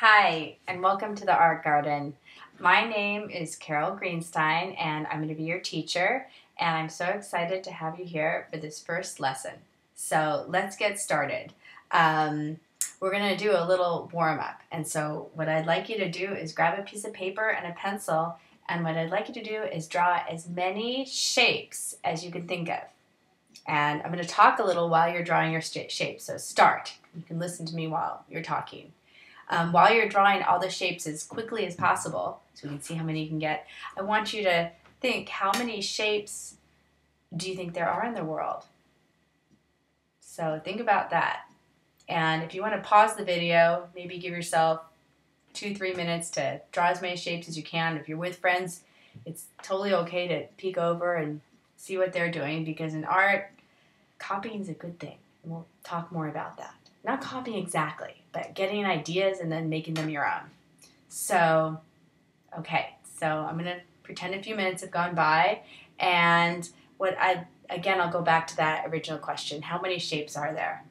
Hi, and welcome to the Art Garden. My name is Carol Greenstein, and I'm going to be your teacher, and I'm so excited to have you here for this first lesson. So let's get started. We're going to do a little warm-up, and so what I'd like you to do is grab a piece of paper and a pencil, and what I'd like you to do is draw as many shapes as you can think of. And I'm going to talk a little while you're drawing your shapes, so start. You can listen to me while you're talking. While you're drawing all the shapes as quickly as possible, so we can see how many you can get, I want you to think, how many shapes do you think there are in the world? So think about that. And if you want to pause the video, maybe give yourself 2-3 minutes to draw as many shapes as you can. If you're with friends, it's totally okay to peek over and see what they're doing, because in art, copying is a good thing. And we'll talk more about that. Not copying exactly, but getting ideas and then making them your own. So, okay, so I'm going to pretend a few minutes have gone by, and I'll go back to that original question. How many shapes are there?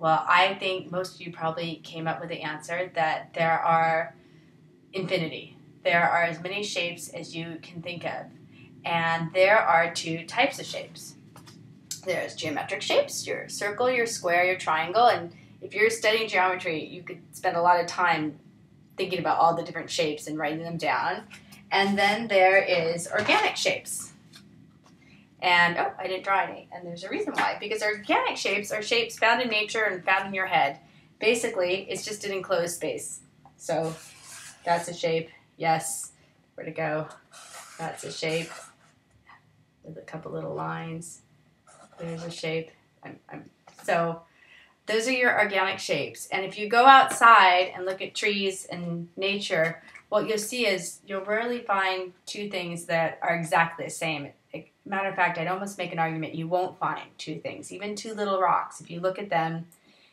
Well, I think most of you probably came up with the answer that there are infinity. There are as many shapes as you can think of, and there are two types of shapes. There's geometric shapes, your circle, your square, your triangle, and if you're studying geometry, you could spend a lot of time thinking about all the different shapes and writing them down. And then there is organic shapes. And, oh, I didn't draw any, and there's a reason why. Because organic shapes are shapes found in nature and found in your head. Basically, it's just an enclosed space. So that's a shape, yes, where to go. That's a shape with a couple little lines. There's a shape. So those are your organic shapes. And if you go outside and look at trees and nature, what you'll see is you'll rarely find two things that are exactly the same. Matter of fact, I'd almost make an argument you won't find two things, even two little rocks. If you look at them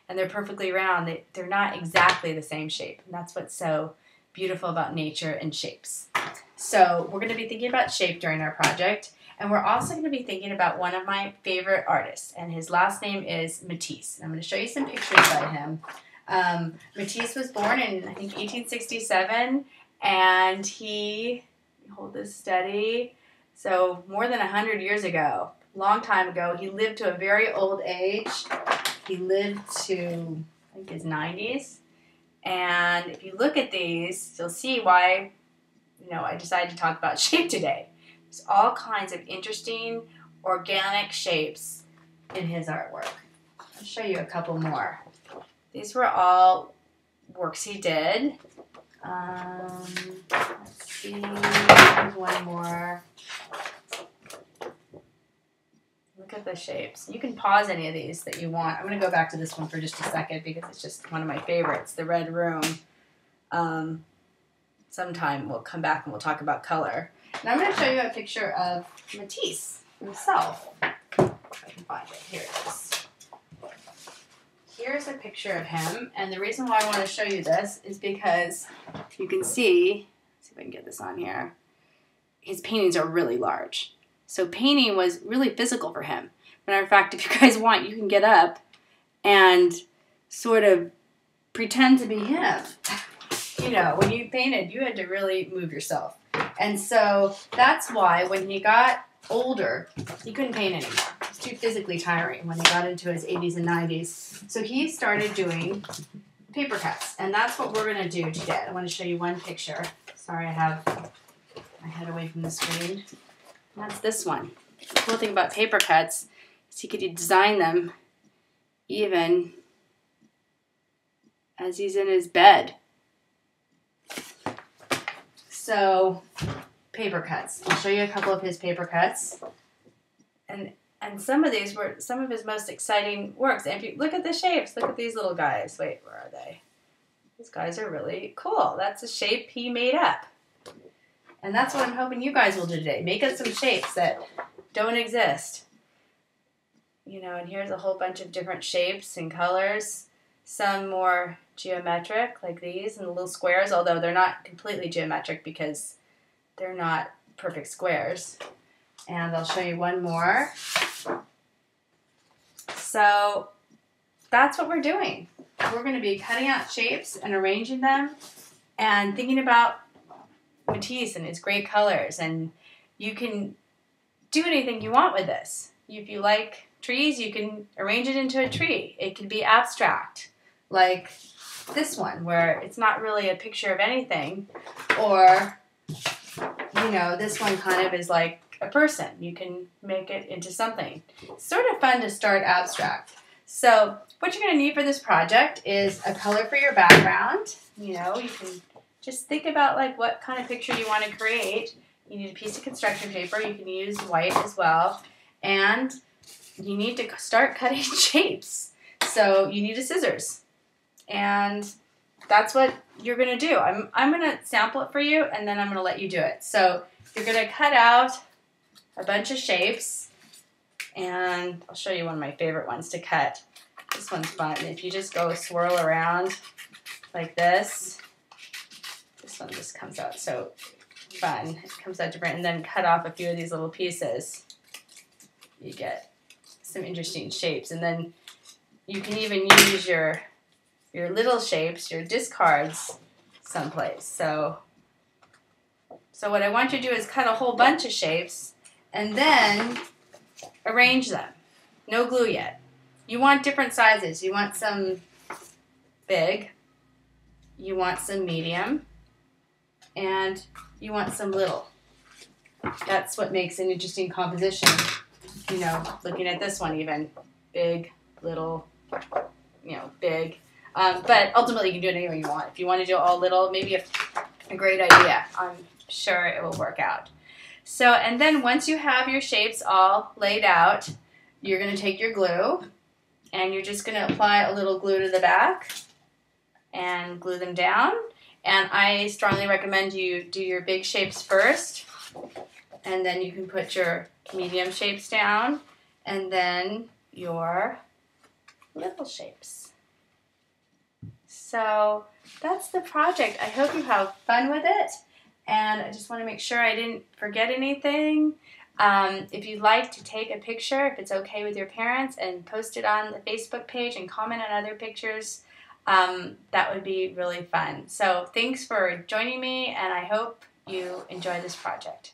and they're perfectly round, they're not exactly the same shape. And that's what's so beautiful about nature and shapes. So we're going to be thinking about shape during our project. And we're also going to be thinking about one of my favorite artists, and his last name is Matisse. I'm going to show you some pictures by him. Matisse was born in, I think, 1867, and hold this steady, so more than 100 years ago, long time ago, he lived to a very old age. He lived to, I think, his 90s. And if you look at these, you'll see why, I decided to talk about shape today. There's all kinds of interesting organic shapes in his artwork. I'll show you a couple more. These were all works he did. Let's see, there's one more. Look at the shapes. You can pause any of these that you want. I'm going to go back to this one for just a second because it's just one of my favorites, the red room. Sometime we'll come back and we'll talk about color. And I'm going to show you a picture of Matisse himself. If I can find it. Here it is. Here's a picture of him. And the reason why I want to show you this is because you can see, let's see if I can get this on here, his paintings are really large. So painting was really physical for him. Matter of fact, if you guys want, you can get up and sort of pretend to be him. When you painted, you had to really move yourself. And so that's why when he got older, he couldn't paint anymore. It was too physically tiring when he got into his 80s and 90s. So he started doing paper cuts. And that's what we're going to do today. I want to show you one picture. Sorry, I have my head away from the screen. And that's this one. The cool thing about paper cuts is he could design them even as he's in his bed. So, paper cuts. I'll show you a couple of his paper cuts. And some of these were some of his most exciting works. And if you look at the shapes, look at these little guys. Wait, where are they? These guys are really cool. That's a shape he made up. And that's what I'm hoping you guys will do today. Make up some shapes that don't exist. And here's a whole bunch of different shapes and colors. Some more geometric, like these, and the little squares, although they're not completely geometric because they're not perfect squares. And I'll show you one more. So that's what we're doing. we're going to be cutting out shapes and arranging them and thinking about Matisse and his great colors. And you can do anything you want with this. If you like trees, you can arrange it into a tree. It can be abstract, like this one, where it's not really a picture of anything, or, you know, this one kind of is like a person. You can make it into something. It's sort of fun to start abstract. So what you're going to need for this project is a color for your background. You know, you can just think about like what kind of picture you want to create. You need a piece of construction paper. You can use white as well. And you need to start cutting shapes. So you need a scissors. And that's what you're going to do. I'm going to sample it for you, and then I'm going to let you do it. So you're going to cut out a bunch of shapes. And I'll show you one of my favorite ones to cut. This one's fun. If you just go swirl around like this one just comes out so fun. It comes out different. And then cut off a few of these little pieces. You get some interesting shapes. And then you can even use your little shapes, your discards, someplace. So what I want you to do is cut a whole bunch of shapes and then arrange them. No glue yet. You want different sizes. You want some big, you want some medium, and you want some little. That's what makes an interesting composition. You know, looking at this one even. Big, little, you know, big. But ultimately you can do it any way you want. If you want to do all little, maybe a great idea. I'm sure it will work out. So, and then once you have your shapes all laid out, you're going to take your glue and you're just going to apply a little glue to the back and glue them down. And I strongly recommend you do your big shapes first, and then you can put your medium shapes down, and then your little shapes. So that's the project. I hope you have fun with it. And I just want to make sure I didn't forget anything. If you'd like to take a picture, if it's okay with your parents, and post it on the Facebook page and comment on other pictures, that would be really fun. So thanks for joining me, and I hope you enjoy this project.